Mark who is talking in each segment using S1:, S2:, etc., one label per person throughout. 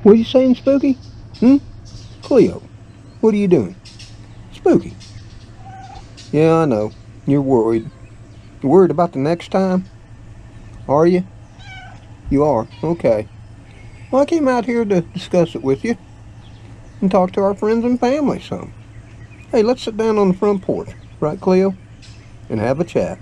S1: What are you saying, Spooky? Cleo, what are you doing? Spooky. Yeah, I know. You're worried. You worried about the next time? Are you? You are? Okay. Well, I came out here to discuss it with you and talk to our friends and family some. Hey, let's sit down on the front porch, right, Cleo? And have a chat.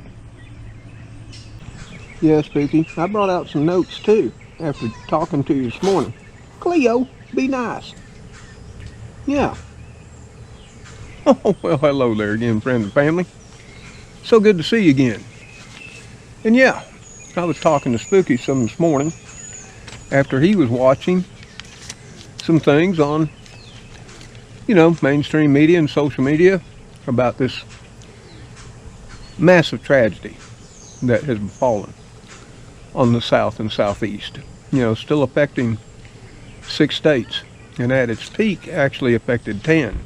S1: Yeah, Spooky, I brought out some notes too after talking to you this morning. Cleo, be nice. Yeah. Oh, well, hello there again, friends and family. So good to see you again. And yeah, I was talking to Spooky some this morning after he was watching some things on, mainstream media and social media about this massive tragedy that has befallen on the South and Southeast. Still affecting 6 states, and at its peak actually affected 10.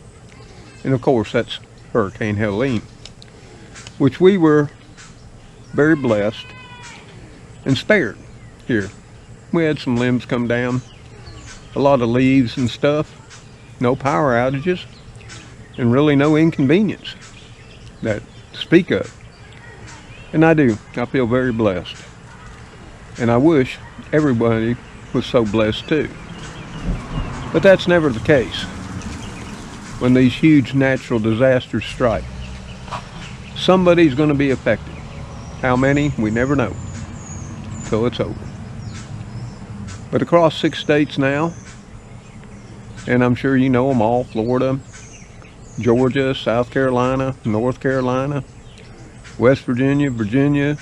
S1: And of course, that's Hurricane Helene, which we were very blessed and spared here. We had some limbs come down, a lot of leaves and stuff, no power outages, and really no inconvenience that to speak of. And I feel very blessed. And I wish everybody was so blessed too. But that's never the case when these huge natural disasters strike. Somebody's going to be affected. How many? We never know till it's over. But across 6 states now, and I'm sure you know them all: Florida, Georgia, South Carolina, North Carolina, West Virginia, Virginia,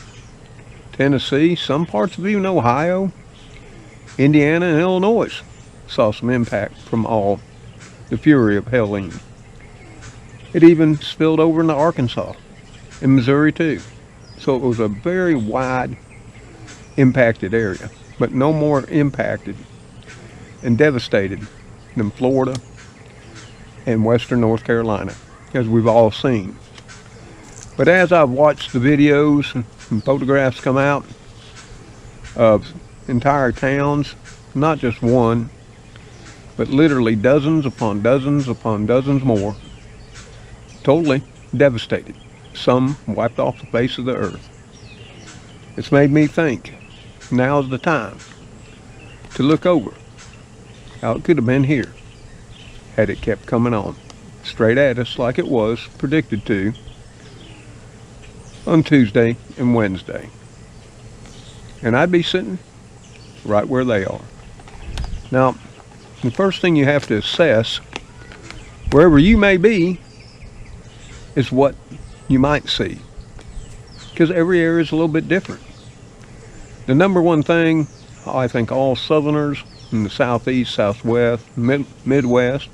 S1: Tennessee, some parts of even Ohio, Indiana, and Illinois saw some impact from all the fury of Helene. It even spilled over into Arkansas and Missouri too. So it was a very wide impacted area, but no more impacted and devastated than Florida and western North Carolina, as we've all seen. But as I've watched the videos and photographs come out of entire towns, not just one, but literally dozens upon dozens upon dozens more, totally devastated, some wiped off the face of the earth. It's made me think, now's the time to look over how it could have been here had it kept coming on straight at us like it was predicted to on Tuesday and Wednesday. And I'd be sitting right where they are. Now, the first thing you have to assess, wherever you may be, is what you might see, because every area is a little bit different. The number one thing I think all Southerners in the Southeast, Southwest, Midwest,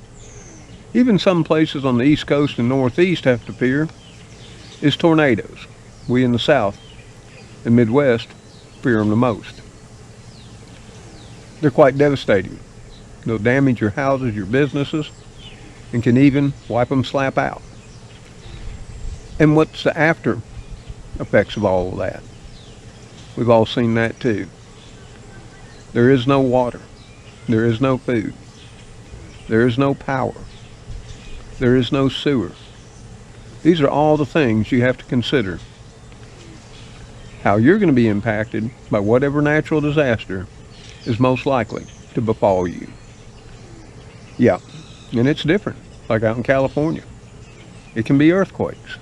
S1: even some places on the East Coast and Northeast have to fear is tornadoes. We in the South and Midwest fear them the most. They're quite devastating. They'll damage your houses, your businesses, and can even wipe them slap out. And what's the after effects of all of that? We've all seen that too. There is no water. There is no food. There is no power. There is no sewer. These are all the things you have to consider. How you're going to be impacted by whatever natural disaster is most likely to befall you. Yeah, and it's different, like out in California. It can be earthquakes.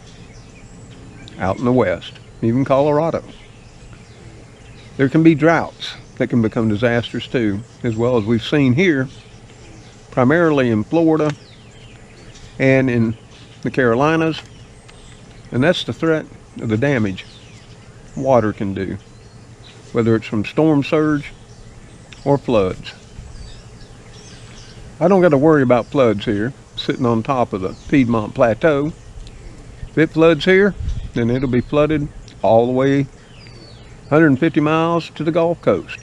S1: Out in the West, even Colorado. There can be droughts that can become disasters too, as well as we've seen here, primarily in Florida and in the Carolinas. And that's the threat of the damage water can do, whether it's from storm surge or floods. I don't got to worry about floods here, sitting on top of the Piedmont Plateau. If it floods here, then it'll be flooded all the way 150 miles to the Gulf Coast.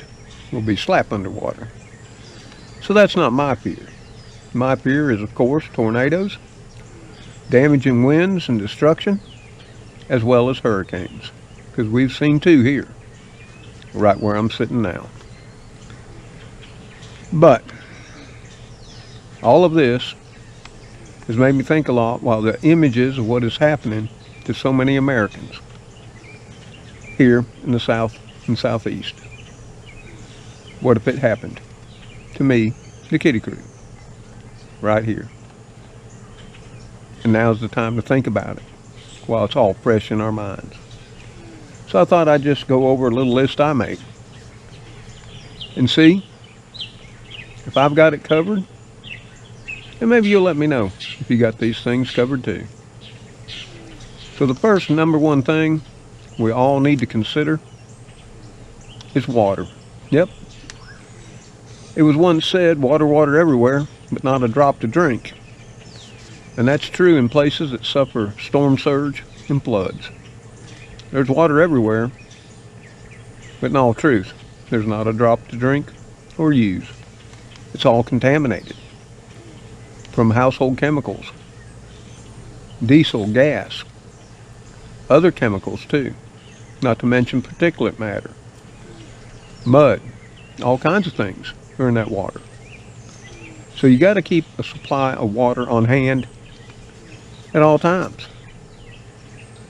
S1: We'll be slap underwater. So that's not my fear. My fear is, of course, tornadoes, damaging winds and destruction, as well as hurricanes, because we've seen 2 here, right where I'm sitting now. But All of this has made me think a lot while the images of what is happening to so many Americans here in the South and Southeast. What if it happened to me, the Kitty Crew, right here? And now's the time to think about it while it's all fresh in our minds. So I thought I'd just go over a little list I made and see if I've got it covered. And maybe you'll let me know if you got these things covered too. So the first number one thing we all need to consider is water. Yep. It was once said, water, water everywhere, but not a drop to drink. And that's true in places that suffer storm surge and floods. There's water everywhere, but in all truth, there's not a drop to drink or use. It's all contaminated. From household chemicals, diesel, gas, other chemicals too, not to mention particulate matter, mud, all kinds of things are in that water. So you got to keep a supply of water on hand at all times.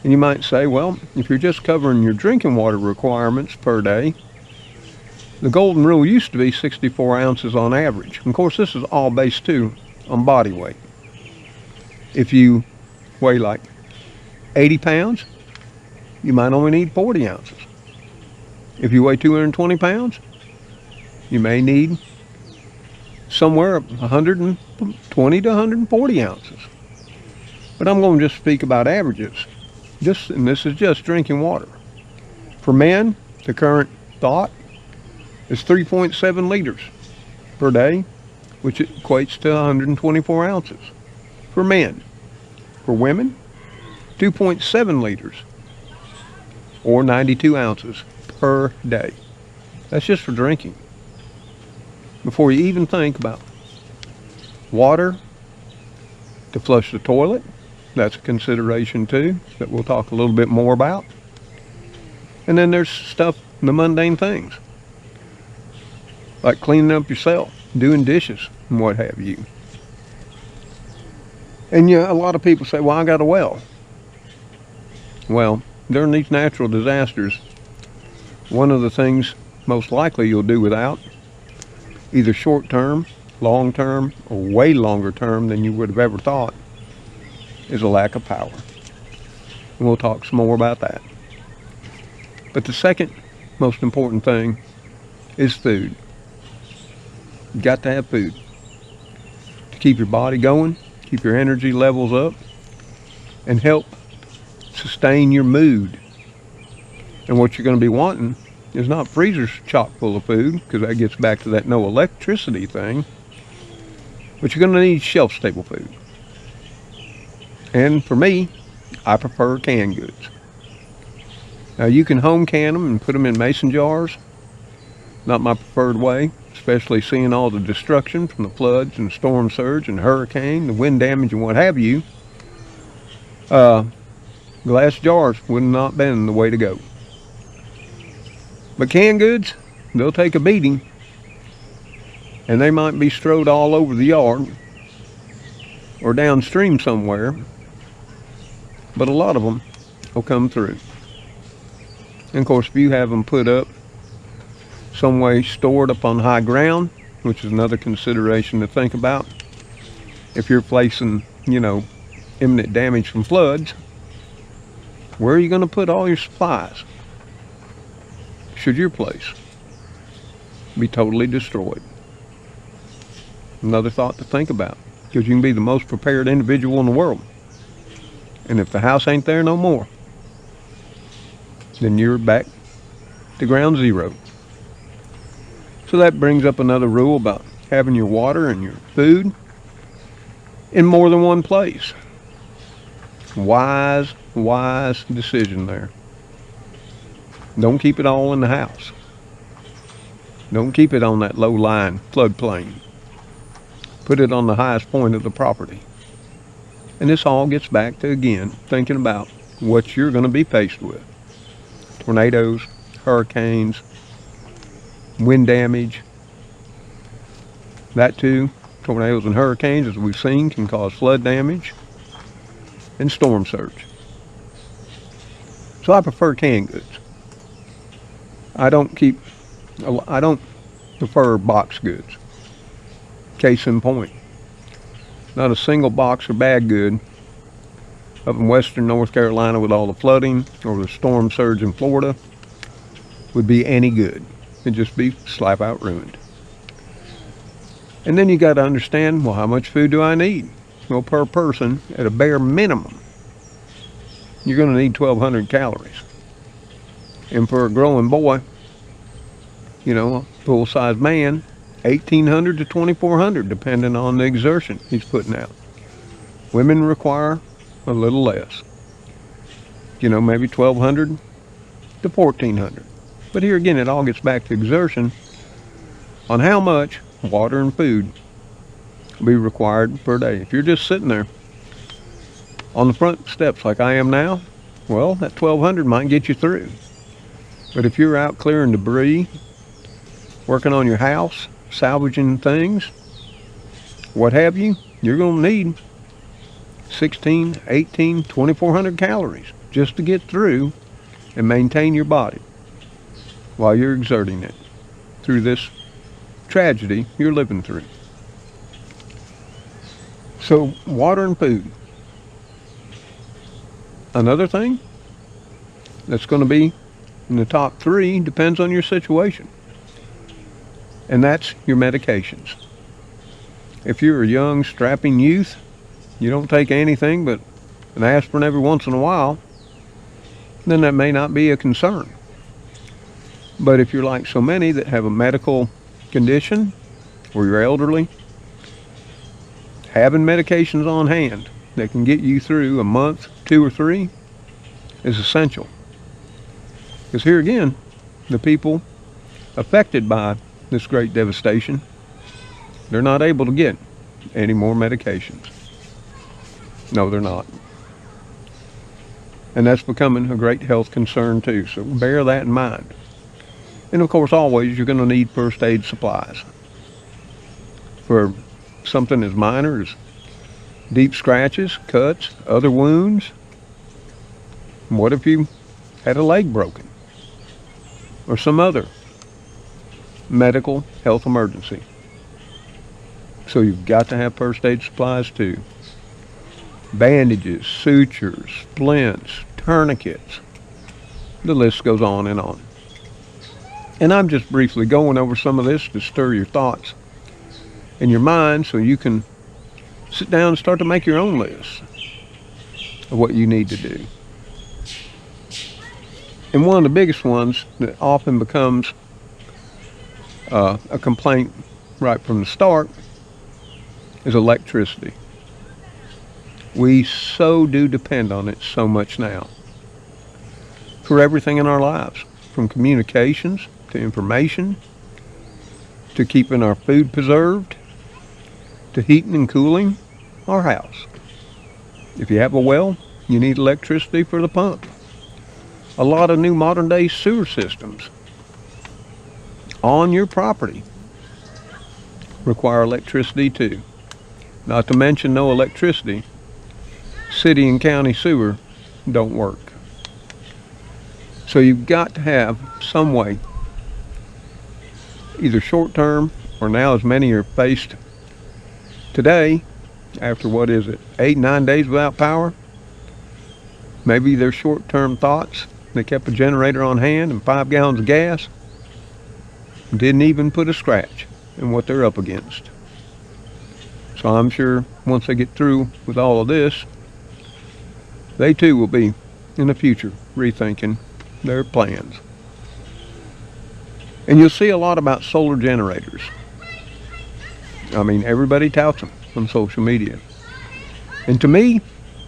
S1: And you might say, well, if you're just covering your drinking water requirements per day, the golden rule used to be 64 ounces on average. And of course, this is all based too on body weight. If you weigh like 80 pounds, you might only need 40 ounces. If you weigh 220 pounds, you may need somewhere 120 to 140 ounces. But I'm going to just speak about averages. And this is just drinking water. For men, the current thought is 3.7 liters per day, which equates to 124 ounces for men. For women, 2.7 liters or 92 ounces per day. That's just for drinking. Before you even think about water to flush the toilet, that's a consideration too that we'll talk a little bit more about. And then there's stuff, the mundane things, like cleaning up yourself, doing dishes, and what have you. And a lot of people say, well, I got a well. Well, during these natural disasters, one of the things most likely you'll do without, either short-term, long-term, or way longer term than you would have ever thought, is a lack of power. And we'll talk some more about that. But the second most important thing is food. You got to have food to keep your body going, keep your energy levels up, and help sustain your mood. And what you're going to be wanting is not freezers chock full of food, because that gets back to that no electricity thing, but you're going to need shelf-stable food. And for me, I prefer canned goods. Now you can home can them and put them in mason jars. Not my preferred way, especially seeing all the destruction from the floods and storm surge and hurricane, the wind damage and what have you. Glass jars would not been the way to go. But canned goods, they'll take a beating, and they might be strode all over the yard or downstream somewhere, but a lot of them will come through. And of course, if you have them put up some way stored up on high ground, which is another consideration to think about, if you're facing, imminent damage from floods, where are you going to put all your supplies should your place be totally destroyed? Another thought to think about, because you can be the most prepared individual in the world, and if the house ain't there no more, then you're back to ground zero. So that brings up another rule about having your water and your food in more than one place. Wise decision there. Don't keep it all in the house. Don't keep it on that low-lying floodplain. Put it on the highest point of the property. And this all gets back to, again, thinking about what you're going to be faced with. Tornadoes, hurricanes, wind damage. That too Tornadoes and hurricanes, as we've seen, can cause flood damage and storm surge. So I prefer canned goods. I don't prefer box goods. Case in point, not a single box or bag good up in western North Carolina with all the flooding or the storm surge in Florida would be any good. It'd just be slap out ruined. And then you got to understand, well, how much food do I need? Well, per person, at a bare minimum, you're going to need 1,200 calories. And for a growing boy, a full-size man, 1,800 to 2,400, depending on the exertion he's putting out. Women require a little less. Maybe 1,200 to 1,400. But here again, it all gets back to exertion on how much water and food will be required per day. If you're just sitting there on the front steps like I am now, well, that 1,200 might get you through. But if you're out clearing debris, working on your house, salvaging things, what have you, you're going to need 16, 18, 2,400 calories just to get through and maintain your body while you're exerting it through this tragedy you're living through. So, water and food. Another thing that's going to be in the top 3 depends on your situation. And that's your medications. If you're a young, strapping youth, you don't take anything but an aspirin every once in a while, then that may not be a concern. But if you're like so many that have a medical condition, or you're elderly, having medications on hand that can get you through a month, 2 or 3, is essential. Because here again, the people affected by this great devastation, they're not able to get any more medications. No, they're not. And that's becoming a great health concern too, so bear that in mind. And of course, always you're going to need first aid supplies for something as minor as deep scratches, cuts, other wounds. What if you had a leg broken or some other medical health emergency? So you've got to have first aid supplies too. Bandages, sutures, splints, tourniquets. The list goes on and on. And I'm just briefly going over some of this to stir your thoughts in your mind so you can sit down and start to make your own list of what you need to do. And one of the biggest ones that often becomes a complaint right from the start is electricity. We so do depend on it so much now for everything in our lives, from communications to information, to keeping our food preserved, to heating and cooling our house. If you have a well, you need electricity for the pump. A lot of new modern day sewer systems on your property require electricity too. Not to mention no electricity, city and county sewer don't work. So you've got to have some way, either short term or now as many are faced today after 8, 9 days without power. Maybe their short term thoughts, they kept a generator on hand and 5 gallons of gas, didn't even put a scratch in what they're up against. So I'm sure once they get through with all of this, they too will be in the future rethinking their plans. And you'll see a lot about solar generators. I mean, everybody touts them on social media. And to me,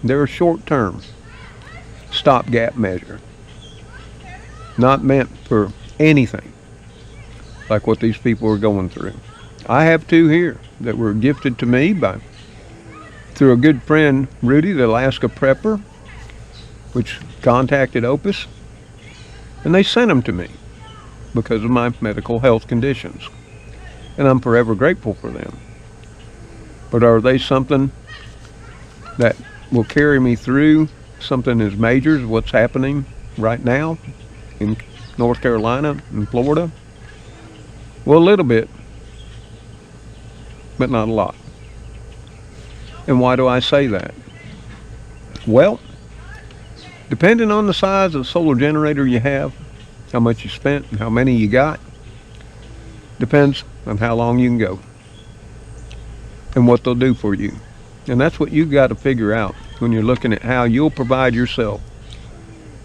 S1: they're a short-term stopgap measure. Not meant for anything like what these people are going through. I have 2 here that were gifted to me through a good friend, Rudy, the Alaska prepper, which contacted Opus, and they sent them to me because of my medical health conditions. And I'm forever grateful for them. Or are they something that will carry me through something as major as what's happening right now in North Carolina and Florida? Well, a little bit, but not a lot. And why do I say that? Well, depending on the size of the solar generator you have, how much you spent and how many you got, depends on how long you can go and what they'll do for you. And that's what you've got to figure out when you're looking at how you'll provide yourself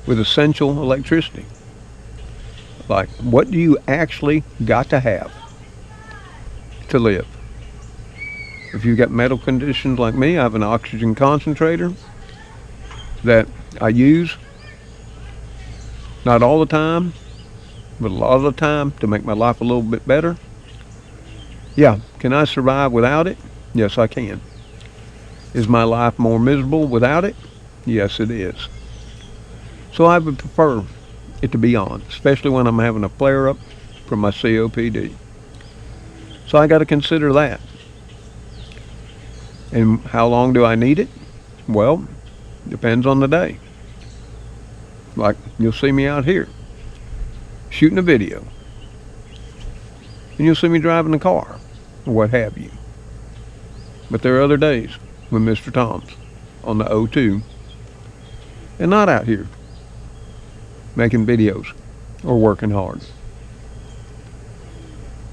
S1: with essential electricity. Like, what do you actually got to have to live? If you've got medical conditions like me, I have an oxygen concentrator that I use, not all the time, but a lot of the time, to make my life a little bit better. Yeah, can I survive without it? Yes, I can. Is my life more miserable without it? Yes, it is. So I would prefer it to be on, especially when I'm having a flare-up from my COPD. So I got to consider that. And how long do I need it? Well, depends on the day. Like, you'll see me out here shooting a video, and you'll see me driving the car or what have you. But there are other days with Mr. Tom's on the O2 and not out here making videos or working hard.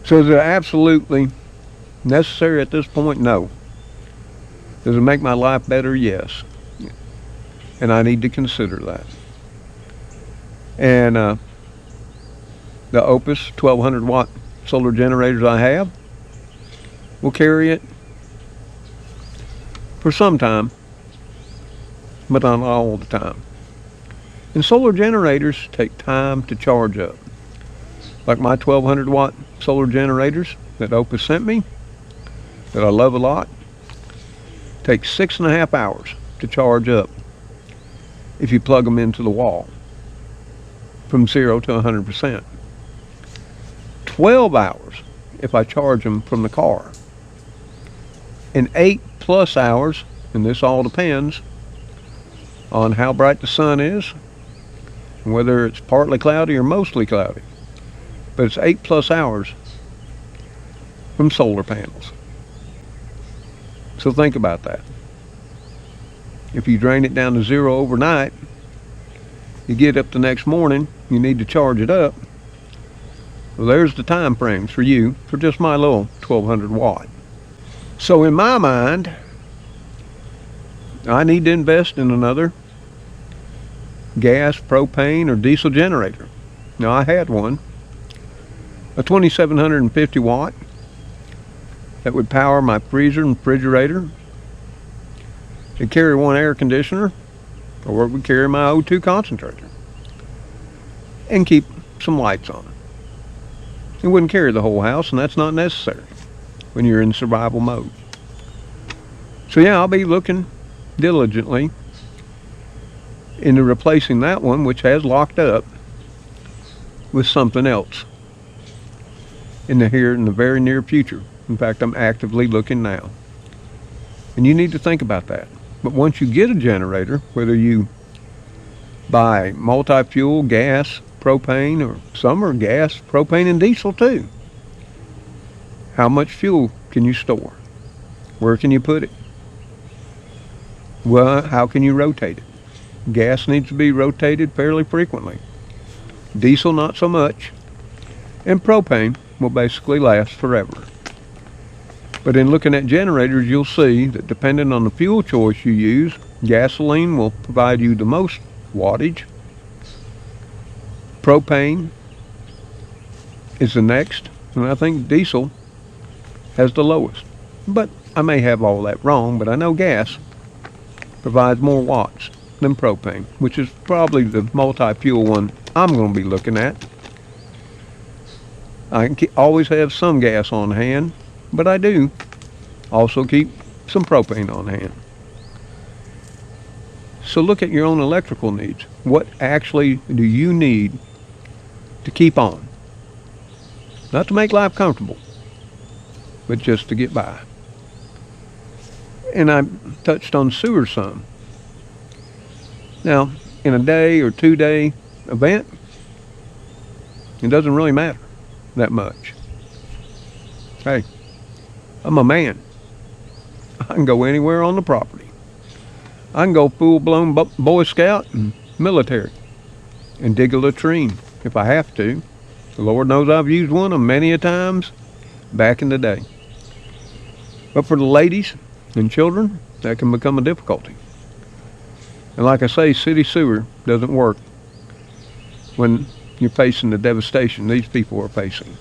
S1: So is it absolutely necessary at this point? No. Does it make my life better? Yes. And I need to consider that. And the Opus 1200 watt solar generators I have will carry it for some time, but not all the time. And solar generators take time to charge up. Like my 1200 watt solar generators that Opus sent me, that I love a lot, take 6.5 hours to charge up if you plug them into the wall from 0 to 100%. 12 hours if I charge them from the car. And 8+ hours, and this all depends on how bright the sun is and whether it's partly cloudy or mostly cloudy. But it's 8+ hours from solar panels. So think about that. If you drain it down to 0 overnight, you get up the next morning, you need to charge it up. Well, there's the time frames for you for just my little 1200 watt. So in my mind, I need to invest in another gas, propane, or diesel generator. Now, I had one, a 2750 watt that would power my freezer and refrigerator. It'd carry one air conditioner, or it would carry my O2 concentrator and keep some lights on. It wouldn't carry the whole house, and that's not necessary when you're in survival mode. So yeah, I'll be looking diligently into replacing that one, which has locked up, with something else in the very near future. In fact, I'm actively looking now. And you need to think about that. But once you get a generator, whether you buy multi-fuel, gas, propane, or some are gas, propane, and diesel too, how much fuel can you store? Where can you put it? Well, how can you rotate it? Gas needs to be rotated fairly frequently. Diesel, not so much. And propane will basically last forever. But in looking at generators, you'll see that depending on the fuel choice you use, gasoline will provide you the most wattage. Propane is the next, and I think diesel has the lowest. But I may have all that wrong, but I know gas provides more watts than propane, which is probably the multi-fuel one I'm going to be looking at. I can always have some gas on hand, but I do also keep some propane on hand. So look at your own electrical needs. What actually do you need to keep on? Not to make life comfortable, but just to get by. And I touched on sewer some. Now, in a day or 2 day event, it doesn't really matter that much. Hey, I'm a man. I can go anywhere on the property. I can go full-blown Boy Scout and military and dig a latrine if I have to. The Lord knows I've used one of them many a times back in the day. But for the ladies and children, that can become a difficulty. And like I say, city sewer doesn't work when you're facing the devastation these people are facing.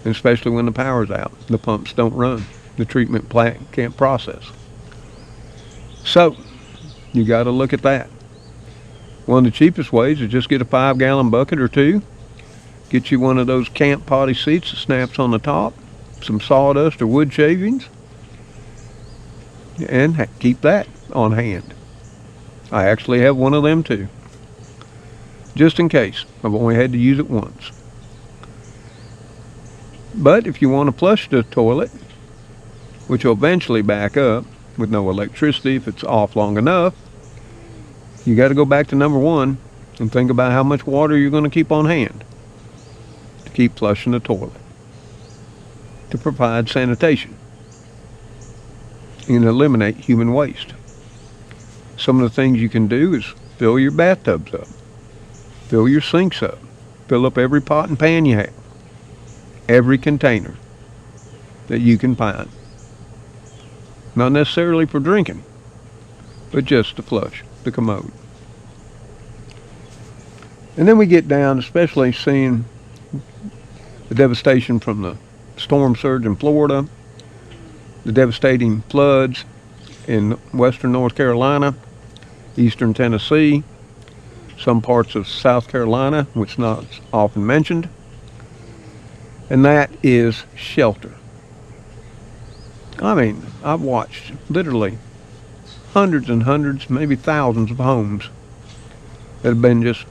S1: And especially when the power's out. The pumps don't run. The treatment plant can't process. So, you got to look at that. One of the cheapest ways is just get a 5-gallon bucket or 2. Get you one of those camp potty seats that snaps on the top. Some sawdust or wood shavings. And keep that on hand. I actually have one of them too. Just in case. I've only had to use it once. But if you want to flush the toilet, which will eventually back up with no electricity if it's off long enough, you got to go back to number 1 and think about how much water you're going to keep on hand to keep flushing the toilet, to provide sanitation and eliminate human waste. Some of the things you can do is fill your bathtubs up, fill your sinks up, fill up every pot and pan you have, every container that you can find. Not necessarily for drinking, but just to flush the commode. And then we get down, especially seeing the devastation from the storm surge in Florida, the devastating floods in western North Carolina, eastern Tennessee, some parts of South Carolina, which is not often mentioned, and that is shelter. I mean, I've watched literally hundreds and hundreds, maybe thousands of homes that have been just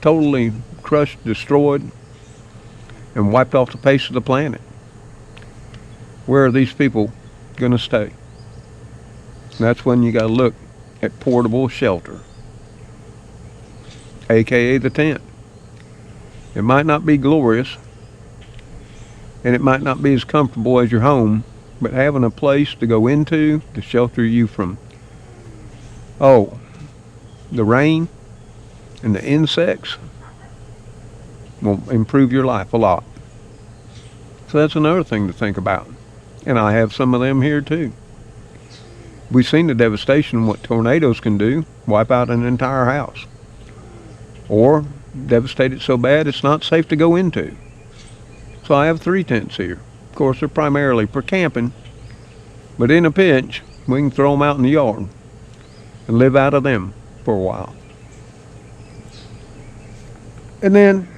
S1: totally crushed, destroyed, and wiped off the face of the planet. Where are these people going to stay? That's when you got to look at portable shelter, aka the tent. It might not be glorious, and it might not be as comfortable as your home, but having a place to go into to shelter you from, the rain and the insects will improve your life a lot. So that's another thing to think about. And I have some of them here too. We've seen the devastation, what tornadoes can do, wipe out an entire house. Or devastate it so bad it's not safe to go into. So I have 3 tents here. Of course, they're primarily for camping, but in a pinch, we can throw them out in the yard and live out of them for a while. And then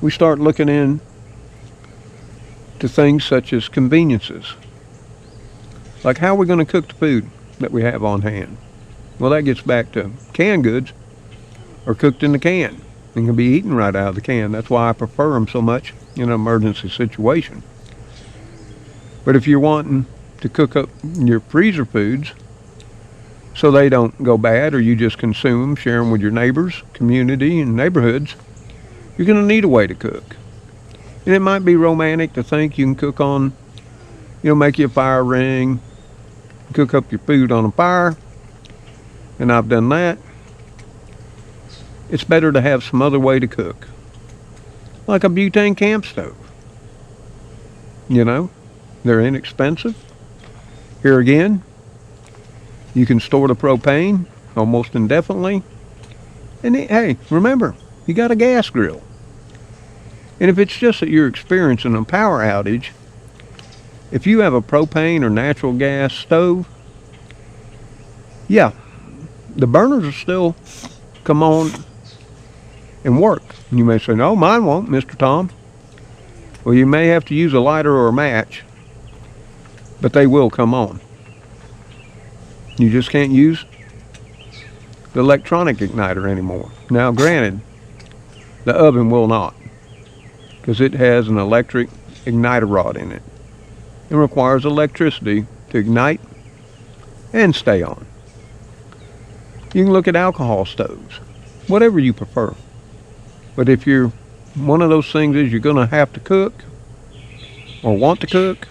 S1: we start looking in to things such as conveniences. Like, how are we going to cook the food that we have on hand? Well, that gets back to canned goods are cooked in the can and can be eaten right out of the can. That's why I prefer them so much in an emergency situation. But if you're wanting to cook up your freezer foods so they don't go bad, or you just consume them, share them with your neighbors, community, and neighborhoods, you're going to need a way to cook. And it might be romantic to think you can cook on, make you a fire ring, cook up your food on a fire, and I've done that. It's better to have some other way to cook, like a butane camp stove. They're inexpensive. Here again, you can store the propane almost indefinitely. And hey, remember, you got a gas grill. And if it's just that you're experiencing a power outage, if you have a propane or natural gas stove, yeah, the burners will still come on and work. And you may say, no, mine won't, Mr. Tom. Well, you may have to use a lighter or a match, but they will come on. You just can't use the electronic igniter anymore. Now, granted, the oven will not, because it has an electric igniter rod in it. It requires electricity to ignite and stay on. You can look at alcohol stoves, whatever you prefer. But if you're one of those things is you're going to have to cook or want to cook,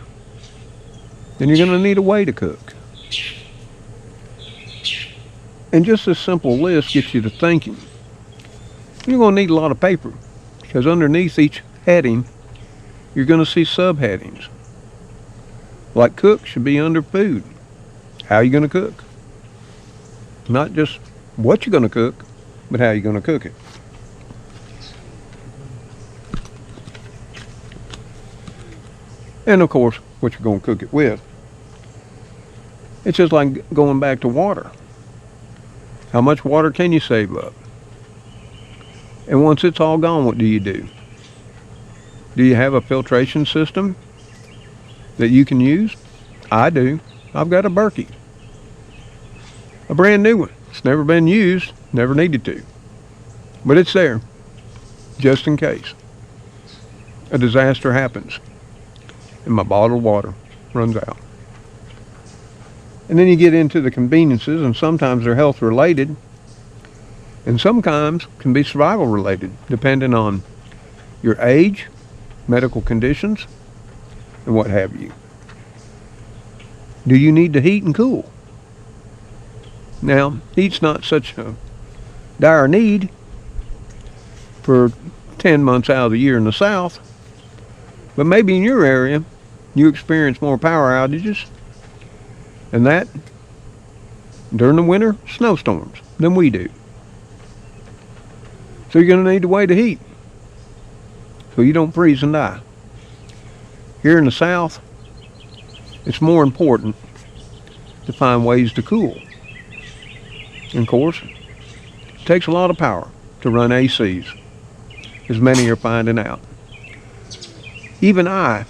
S1: then you're going to need a way to cook. And just this simple list gets you to thinking. You're going to need a lot of paper because underneath each heading, you're going to see subheadings. Like cook should be under food. How are you going to cook? Not just what you're going to cook, but how you're going to cook it. And of course, what you're going to cook it with. It's just like going back to water. How much water can you save up? And once it's all gone, what do you do? Do you have a filtration system that you can use? I do. I've got a Berkey. A brand new one. It's never been used, never needed to. But it's there, just in case a disaster happens and my bottled water runs out. And then you get into the conveniences, and sometimes they're health related, and sometimes can be survival related, depending on your age, medical conditions, and what have you. Do you need to heat and cool? Now, heat's not such a dire need for 10 months out of the year in the South, but maybe in your area you experience more power outages, and that during the winter snowstorms than we do. So you're going to need a way to heat so you don't freeze and die. Here in the South, it's more important to find ways to cool. And of course, it takes a lot of power to run ACs, as many are finding out. Even I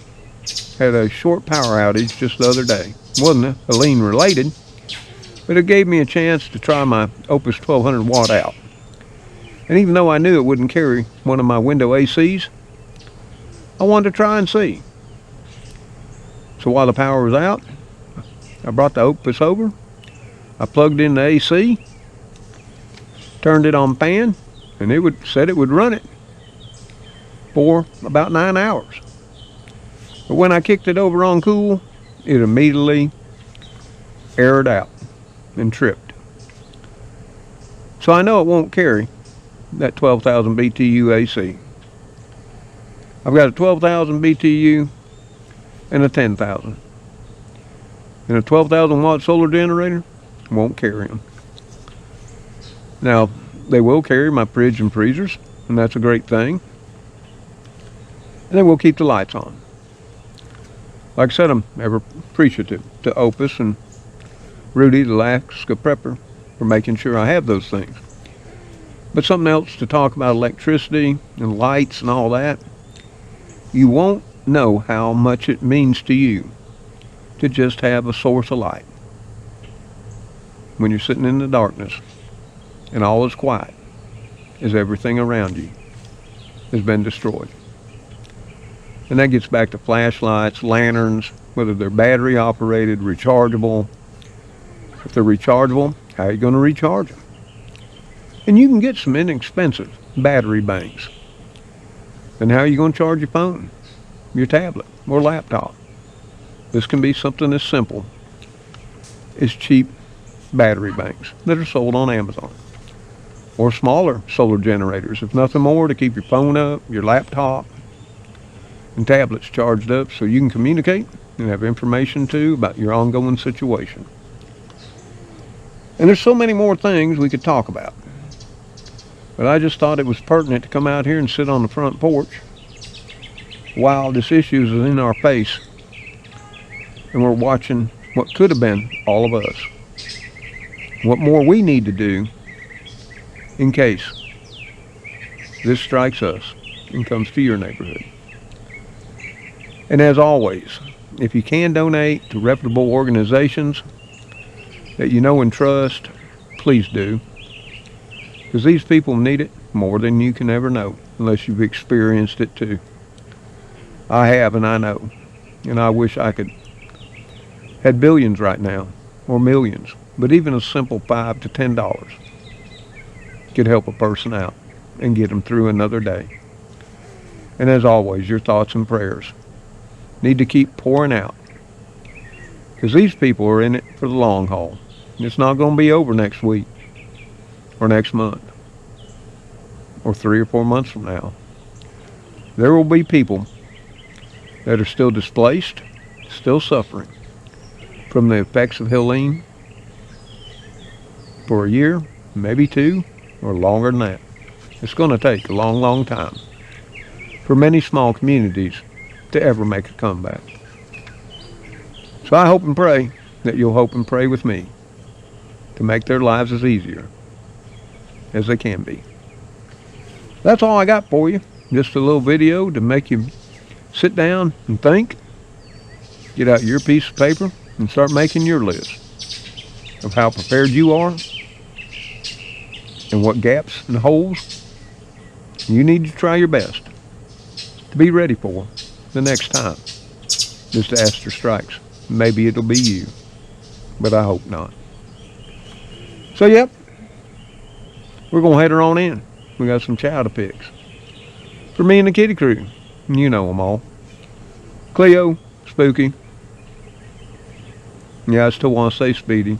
S1: had a short power outage just the other day. It wasn't a lean related, but it gave me a chance to try my Opus 1200 watt out. And even though I knew it wouldn't carry one of my window ACs, I wanted to try and see. So while the power was out, I brought the Opus over, I plugged in the AC, turned it on fan, and it said it would run it for about 9 hours. But when I kicked it over on cool, it immediately aired out and tripped. So I know it won't carry that 12,000 BTU AC. I've got a 12,000 BTU and a 10,000. And a 12,000 watt solar generator won't carry them. Now, they will carry my fridge and freezers, and that's a great thing. And they will keep the lights on. Like I said, I'm ever appreciative to Opus and Rudy, the Alaska Prepper, for making sure I have those things. But something else to talk about electricity and lights and all that, you won't know how much it means to you to just have a source of light. When you're sitting in the darkness and all is quiet, as everything around you has been destroyed. And that gets back to flashlights, lanterns, whether they're battery operated, rechargeable. If they're rechargeable, how are you going to recharge them? And you can get some inexpensive battery banks. Then how are you going to charge your phone, your tablet, or laptop? This can be something as simple as cheap battery banks that are sold on Amazon. Or smaller solar generators, if nothing more, to keep your phone up, your laptop, and tablets charged up so you can communicate and have information too about your ongoing situation. And there's so many more things we could talk about. But I just thought it was pertinent to come out here and sit on the front porch while this issue is in our face and we're watching what could have been all of us. What more we need to do in case this strikes us and comes to your neighborhood. And as always, if you can donate to reputable organizations that you know and trust, please do. Because these people need it more than you can ever know, unless you've experienced it too. I have, and I know. And I wish I could had billions right now, or millions. But even a simple $5 to $10 could help a person out and get them through another day. And as always, your thoughts and prayers need to keep pouring out, because these people are in it for the long haul. It's not going to be over next week or next month or 3 or 4 months from now. There will be people that are still displaced, still suffering from the effects of Helene for a year, maybe 2, or longer than that. It's going to take a long, long time for many small communities to ever make a comeback. So I hope and pray that you'll hope and pray with me to make their lives as easier as they can be. That's all I got for you. Just a little video to make you sit down and think. Get out your piece of paper and start making your list of how prepared you are and what gaps and holes you need to try your best to be ready for the next time this disaster strikes. Maybe it'll be you, but I hope not. So, yep, we're going to head her on in. We got some chow to fix for me and the kitty crew. You know them all. Cleo, Spooky. Yeah, I still want to say Speedy.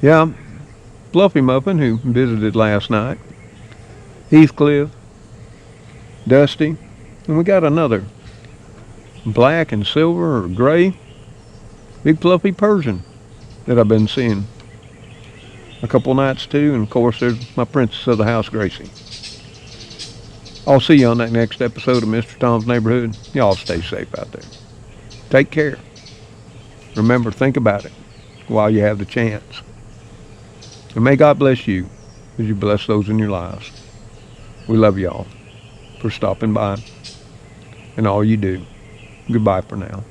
S1: Yeah, Fluffy Muffin, who visited last night. Heathcliff, Dusty, and we got another black and silver or gray big fluffy Persian that I've been seeing a couple nights too. And of course there's my princess of the house, Gracie. I'll see you on that next episode of Mr. Tom's Neighborhood. Y'all stay safe out there. Take care. Remember, think about it while you have the chance. And may God bless you as you bless those in your lives. We love y'all for stopping by and all you do. Goodbye for now.